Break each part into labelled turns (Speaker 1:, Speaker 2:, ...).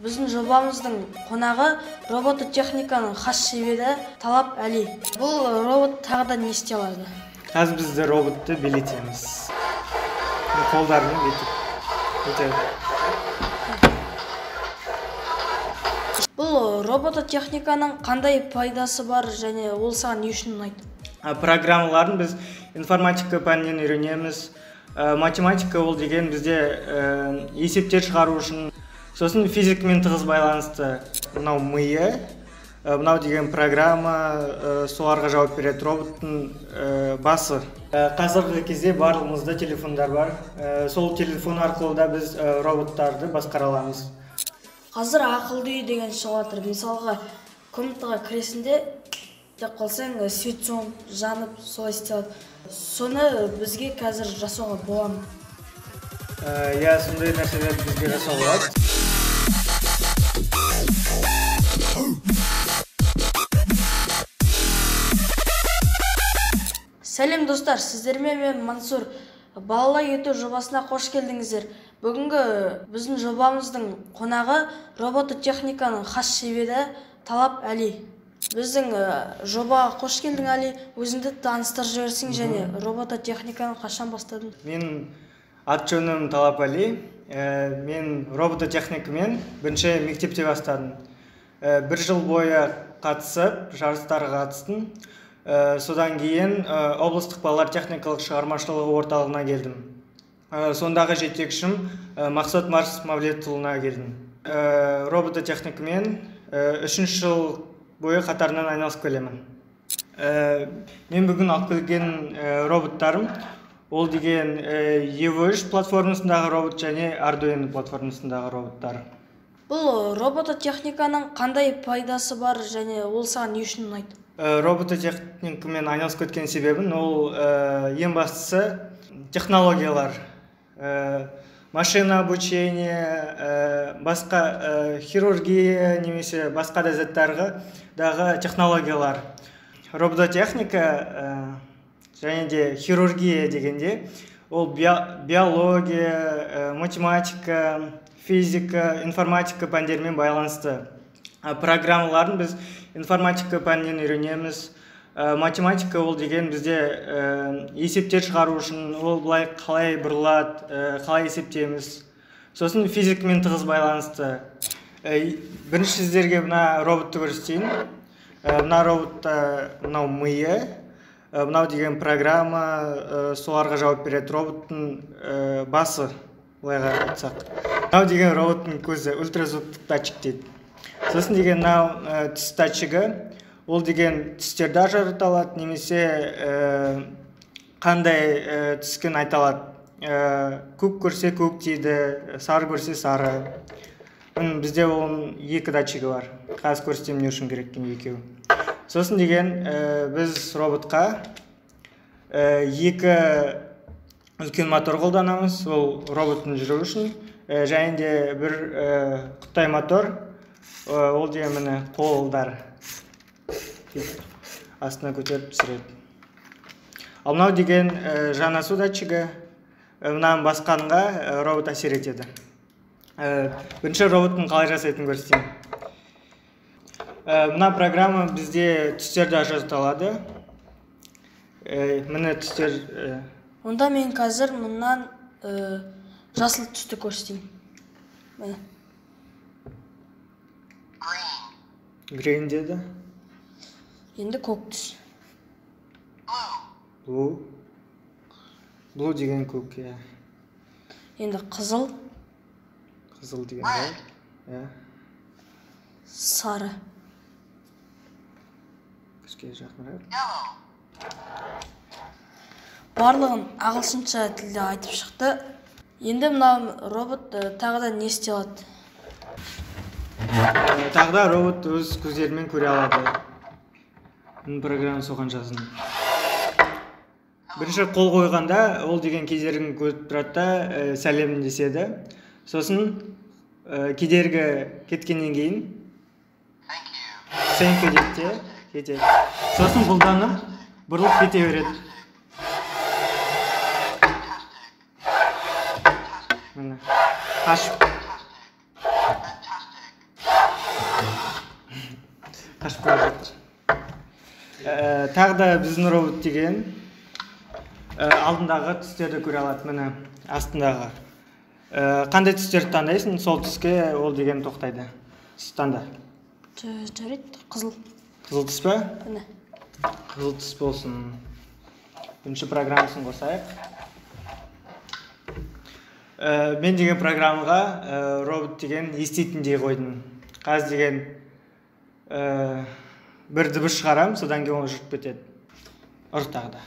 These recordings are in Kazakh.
Speaker 1: Біздің жобамыздың қонағы робототехниканың хас шебері Талап Әли. Бұл робот тағы да не істей алады?
Speaker 2: Қазір бізді роботты билетеміз. Қолдармен бүйтіп.
Speaker 1: Бұл робототехниканың қандай пайдасы бар және ол саған не үшін ұнайды?
Speaker 2: Программаларын біз информатика пәнінен үйренеміз. Математика ол деген бізде есептер шығару үшін. Сосын физикамен тығыз байланысты. Мынау миы, мынау деген программа соларға жауап береді, роботтың басы. Қазіргі кезде барлығымызда телефондар бар. Сол телефон арқылы да біз роботтарды басқара аламыз.
Speaker 1: Қазір ақылды үй деген шығып жатыр. Мысалға, комнатаға кіресінде деп қалсаң, свет жанып, солай істеледі. Соны бізге қазір жасауға бола ма?
Speaker 2: Я сондай нәрселер бізге жасауға болады.
Speaker 1: Сәлем достар, сіздермен мен Мансур. Балалар ету жобасына қош келдіңіздер. Бүгінгі біздің жобамыздың қонағы робототехниканың хас шебері Талап Әли. Біздің жобаға қош келдің, Әли. Өзіңді таныстырып жіберсең және робототехниканы қашан бастадың?
Speaker 2: Мен аты-жөнім Талап Әли. Мен робототехникамен бірінші мектепте бастадым. Бір жыл бойы қатысып, жарыстарға қатыстым. Содан кейін облыстық балалар техникалық шығармашылығы орталығына келдім. Сондағы жетекшім Мақсат Марс Мавлетұлына келдім. Робототехникамен 3 жыл бойы қатарынан айналысып келемін. Мен бүгін алып келген роботтарым ол деген EV3 платформасындағы робот және Arduino платформасындағы роботтар.
Speaker 1: Бұл робототехниканың қандай пайдасы бар және ол саған не үшін ұнайды?
Speaker 2: Робототехникамен айналысып кеткен себебім ол ең бастысы технологиялар, машина обучение, басқа хирургия немесе басқа да заттардағы технологиялар. Робототехника және де хирургия дегенде ол биология, математика, физика, информатика пәндермен байланысты. Программаларын біз информатика пәнінен үйренеміз. Математика ол деген бізде есептер шығару үшін, ол былай қалай бұрылады, қалай есептейміз. Сосын физикамен тығыз байланысты. Бірінші сіздерге мына роботты көрсетейін. Мына роботта мынау миы, мынау деген программа соларға жауап береді, роботтың басы, былайға айтсақ. Мынау деген роботтың көзі, ультразвуктық датчик дейді. Сосын деген мынау түс датчигі, ол деген түстерді ажырата алады, немесе қандай түскен айта алады. Көк көрсе көк дейді, сары көрсе сары. Бізде оның 2 датчигі бар. Қазір көрсетем не үшін керек екеуі. Сосын деген біз роботқа 2 үлкен мотор қолданамыз, ол роботтың жүру үшін. Және де бір құттай мотор, ол деген міне қолдар астына көтеріп түсіреді. Ал мынау деген жанасу датчигі, мынаны басқанға робот әсер етеді. Бірінші роботтың қалай жасайтынын көрсетейін. Мына программа бізде түстерді ажырата алады. Міне түстер.
Speaker 1: Онда мен қазір мұнан жасыл түсті көрсетейін. Міне.
Speaker 2: Green деді.
Speaker 1: Енді көк түс.
Speaker 2: Blue. Blue деген көк.
Speaker 1: Енді қызыл.
Speaker 2: Қызыл деген ғой.
Speaker 1: Сары.
Speaker 2: Күшке жақынырақ.
Speaker 1: Барлығын ағылшынша тілде айтып шықты. Енді мына робот тағы да не істей алады?
Speaker 2: Тағы да робот өз көздерімен көре алады. Программа соған жазын. Бірінші қол қойғанда ол деген кедергіні көріп тұрады да сәлем деседі. Сосын кедергі кеткеннен кейін thank you дейді кетеді. Сосын бұлданып бұрылып кете береді. Міне қашып тағы да біздің робот деген алдындағы түстерді көре алады, міне астындағы. Қандай түстерді таңдайсың, сол түске ол деген тоқтайды. Түс таңда.
Speaker 1: Жарайды, қызыл.
Speaker 2: Қызыл түс па?
Speaker 1: Міне.
Speaker 2: Қызыл түс болсын. Бірінші программасын қосайық. Мен деген программаға робот деген еститіндей қойдым. Қазір деген бір дыбыс шығарам, содан кейін ол жүріп кетеді. Ұрық тағы да.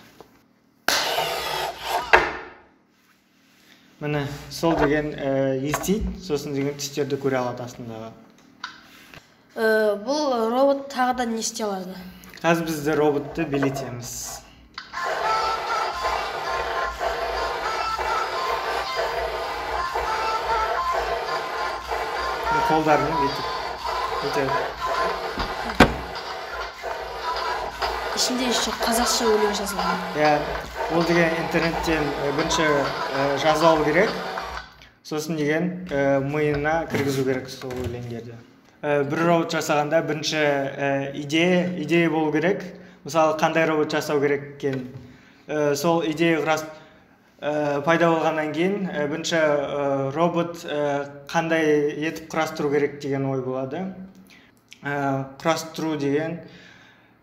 Speaker 2: Міне, сол деген естиді, сосын деген түстерді көре алады астындағы.
Speaker 1: Бұл робот тағы да не істей алады?
Speaker 2: Қазір бізді роботты билетеміз. Қолдарымен бүйтіп.
Speaker 1: Ішінде еще қазақша өлең жазылған.
Speaker 2: Ол деген интернеттен бірінші жазып алу керек, сосын деген миына кіргізу керек сол өлеңдерді. Бір робот жасағанда бірінші идея болу керек. Мысалы, қандай робот жасау керек екен. Сол идея пайда болғаннан кейін бірінші робот қандай етіп құрастыру керек деген ой болады. Құрастыру деген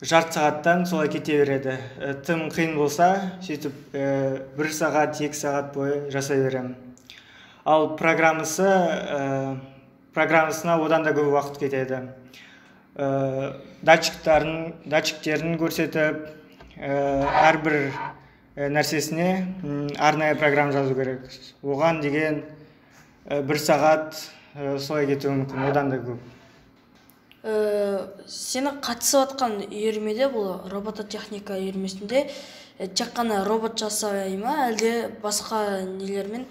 Speaker 2: жарты сағаттан солай кете береді. Тым қиын болса, сөйтіп 1 сағат, 2 сағат бойы жасай беремін. Ал программасына одан да көп уақыт кетеді. Датчиктерін көрсетіп, әрбір нәрсесіне арнайы программа жазу керек. Оған деген 1 сағат солай кетуі мүмкін, одан да көп.
Speaker 1: Сені қатысып атқан үйірмеде, бұл робототехника үйірмесінде тек қана робот жасай ма, әлде басқа нелермен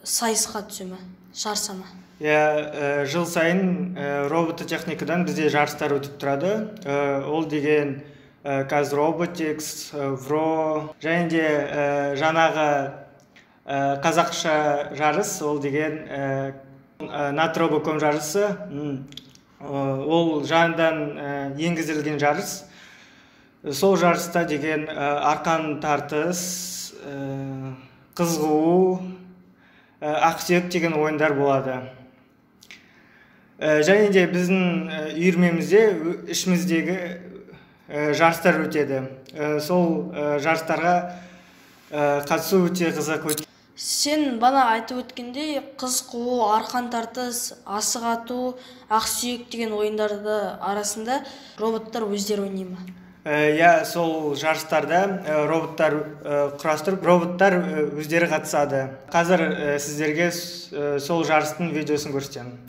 Speaker 1: сайысқа түсе ма, жарыса ма?
Speaker 2: Жыл сайын робототехникадан бізде жарыстар өтіп тұрады. Ол деген қазір Robotics, Vro, және де жаңағы қазақша жарыс, ол деген Natробоком жарысы. Ол жаңадан енгізілген жарыс. Сол жарыста деген арқан тартыс, қыз қуу, ақсүйек деген ойындар болады. Және де біздің үйірмемізде ішіміздегі жарыстар өтеді. Сол жарыстарға қатысу өте қызық.
Speaker 1: Сен бана айтып өткендей, қыз қуу, арқан тартыс, асық ату, ақсүйек деген ойындарды арасында роботтар өздері ойнай ма?
Speaker 2: Сол жарыстарда роботтар құрастырып, роботтар өздері қатысады. Қазір сіздерге сол жарыстың видеосын көрсетемін.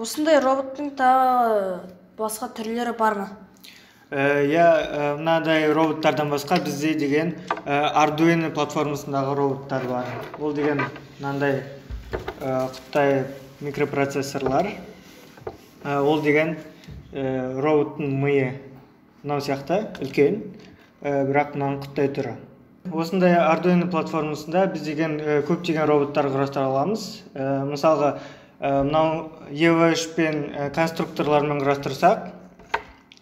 Speaker 1: осындай роботтың тағы басқа түрлері бар ма?
Speaker 2: Мынадай роботтардан басқа бізде деген Arduino платформасындағы роботтар бар. Ол деген мынандай Қытай микропроцессорлар. Ол деген роботтың миы мынау сияқты үлкен, бірақ мынаның Қытай түрі. Осындай Arduino платформасында біз деген көптеген роботтар құрастыра аламыз. Мысалға, мынау EV3 пен конструкторлармен құрастырсақ,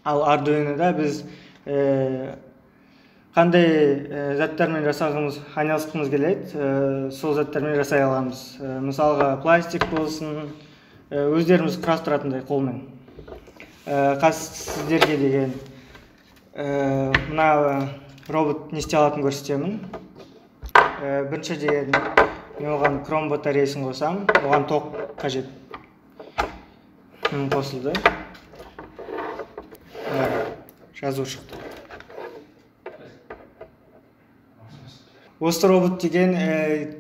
Speaker 2: ал Arduino'да біз қандай заттармен айналысқымыз келеді, сол заттармен жасай аламыз. Мысалға, пластик болсын, өздеріміз құрастыратындай қолмен. Сіздерге деген мына робот не істей алатынын көрсетемін. Бірінші деген мен оған кром батареясын қосам, оған тоқ қажет. Қосылды. Жазу шықты. Осы робот деген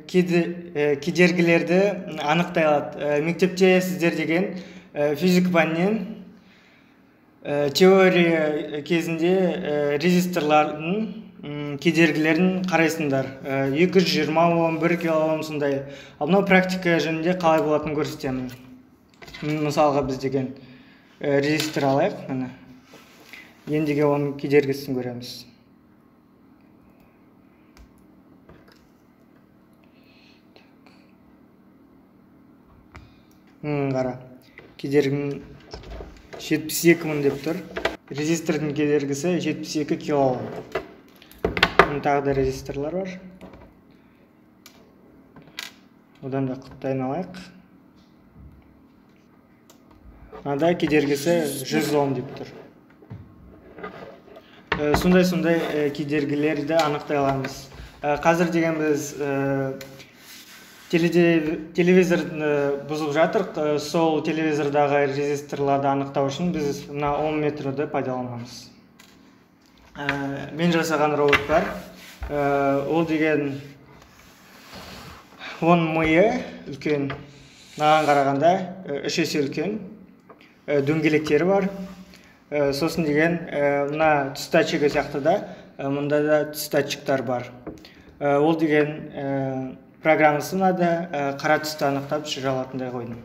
Speaker 2: кедергілерді анықтай алады. Мектепте сіздер деген физика пәнінен теория кезінде резисторлардың кедергілерін қарайсыңдар. 220 Ом, 1 килоом сондай. Ал мынау практика жөнінде қалай болатынын көрсетемін. Мысалға біз деген резистор алайық. Ендіге оның кедергісін көреміз. Қара, кедергінің 72 мың деп тұр. Резистордың кедергісі 72 килоом. Тағы да резисторлар бар. Одан да Қытайын алайық. Мынада кедергісі 100 Ом деп тұр. Сондай кедергілерді анықтай аламыз. Қазір деген біз телевизорды бұзып жатыр. Сол телевизордағы резисторларды анықтау үшін біз мына Ом метрді пайдаланамыз. Мен жасаған робот бар. Ол деген оның миы үлкен, маған қарағанда 3 есе үлкен, дөңгелектері бар. Сосын деген мына түс датчигі сияқты да, мұнда да түс датчиктар бар. Ол деген программасы мынада қара түсті анықтап жүре алатындай қойдым.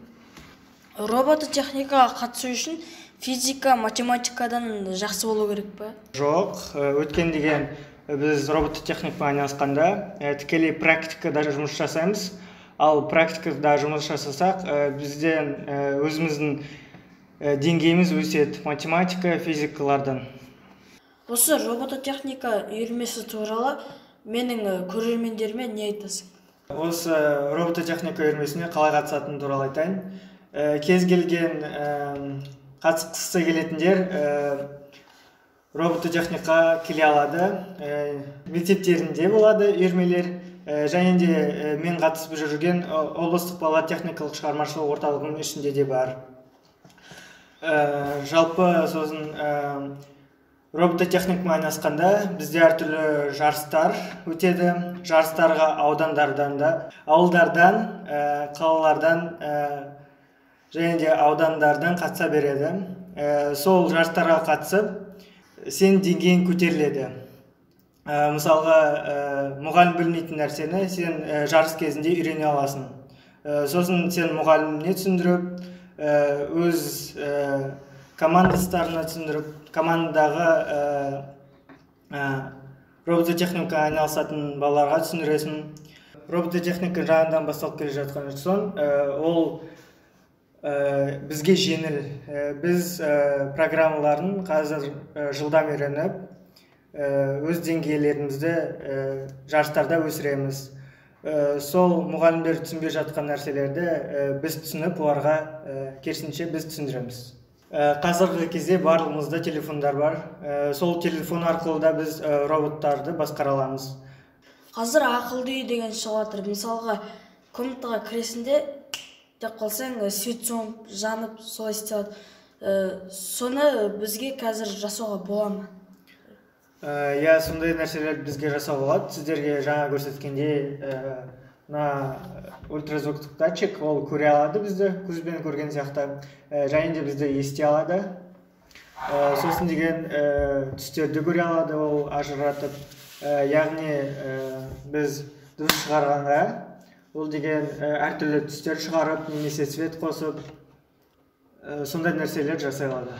Speaker 1: Робототехникаға қатысу үшін физика, математикадан жақсы болу керек па?
Speaker 2: Жоқ, өткен деген біз робототехникамен айналысқанда тікелей практикада жұмыс жасаймыз. Ал практикада жұмыс жасасақ, бізден өзіміздің деңгейіміз өседі математика, физикалардан.
Speaker 1: Осы робототехника үйірмесі туралы менің көрермендеріме не айтасың?
Speaker 2: Осы робототехника үйірмесіне қалай қатысатыны туралы айтайын. Кез келген қатысқысы келетіндер робототехника келе алады. Мектептерінде болады үйірмелер, және де мен қатысып жүрген облыстық балалар техникалық шығармашылық орталығының ішінде де бар. Жалпы сосын робототехникамен айналысқанда бізде әртүрлі жарыстар өтеді. Жарыстарға ауылдардан, қалалардан және де аудандардан қатыса береді. Сол жарыстарға қатысып, сен деңгейің көтеріледі. Мысалға, мұғалім білмейтін нәрсені сен жарыс кезінде үйрене аласың. Сосын сен мұғаліміне түсіндіріп, өз командастарына түсіндіріп, командадағы робототехника айналысатын балаларға түсіндіресің. Робототехника жаңадан басталып келе жатқан соң, ол бізге жеңіл. Біз программаларын қазір жылдам үйреніп, өз деңгейлерімізді жарыстарда өсіреміз. Сол мұғалімдер түсінбей жатқан нәрселерді біз түсініп, оларға керісінше біз түсіндіреміз. Қазіргі кезде барлығымызда телефондар бар. Сол телефон арқылы да біз роботтарды басқара аламыз.
Speaker 1: Қазір ақылды үй деген шығып жатыр. Мысалға, комнатаға кіресінде деп қалсаң, свет жанып, солай істейді. Соны бізге қазір жасауға бола ма?
Speaker 2: Сондай нәрселер бізге жасау болады. Сіздерге жаңа көрсеткенде мына ультразвуктық датчик ол көре алады бізді, көзбен көрген сияқты, және де бізді ести алады. Сосын деген түстерді көре алады, ол ажыратып, яғни біз дыбыс шығарғанға ол деген әртүрлі түстер шығарып, немесе свет қосып, сондай нәрселер жасай алады.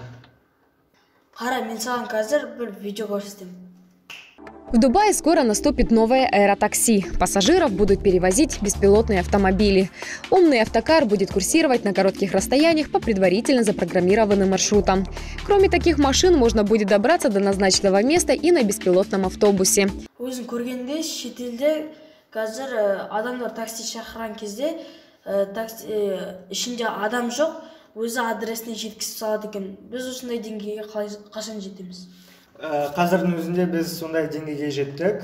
Speaker 1: Қара, мен саған қазір бір видео көрсетемін.
Speaker 3: В Дубае скоро наступит новое аэротакси. Пассажиров будут перевозить беспилотные автомобили. Умный автокар будет курсировать на коротких расстояниях по предварительно запрограммированным маршрутам. Кроме таких машин, можно будет добраться до назначенного места и на беспилотном автобусе.
Speaker 1: Өзің көргенде шетелде қазір адамдар такси шақырған кезде ішінде адам жоқ, өзі адресіне жеткізіп салады екен. Біз осындай деңгейге қашан жетеміз?
Speaker 2: Қазірдің өзінде біз сондай деңгейге жеттік.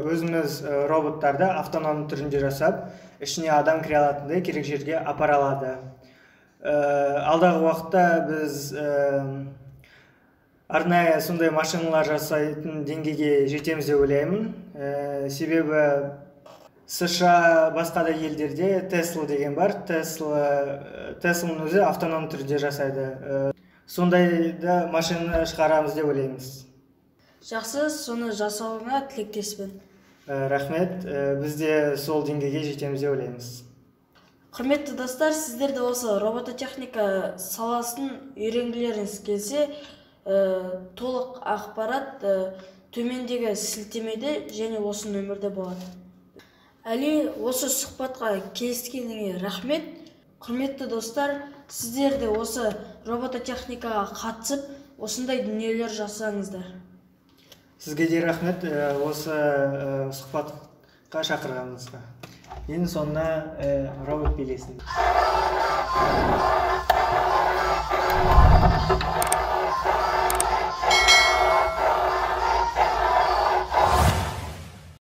Speaker 2: Өзіміз роботтарды автономды түрінде жасап, ішіне адам кіре алатындай керек жерге апара алады. Алдағы уақытта біз арнайы сондай машиналар жасайтын деңгейге жетеміз деп ойлаймын. Себебі США басқа да елдерде Tesla деген бар. Tesla'ның өзі автономды түрде жасайды. Сондайда машина шығарамыз деп ойлаймыз.
Speaker 1: Жақсы, соны жасауыңа тілектеспін.
Speaker 2: Рахмет, біз де сол деңгейге жетеміз деп ойлаймыз.
Speaker 1: Құрметті достар, сіздер де осы робототехника саласын үйренгілеріңіз келсе, толық ақпарат төмендегі сілтемеде және осы нөмірде болады. Әли, осы сұхбатқа келіскеніңе рахмет. Құрметті достар, сіздер де осы робототехникаға қатысып, осындай дүниелер жасаңыздар.
Speaker 2: Сізге де рахмет осы сұхбатқа шақырғаныңызға. Ең соңына робот билесін.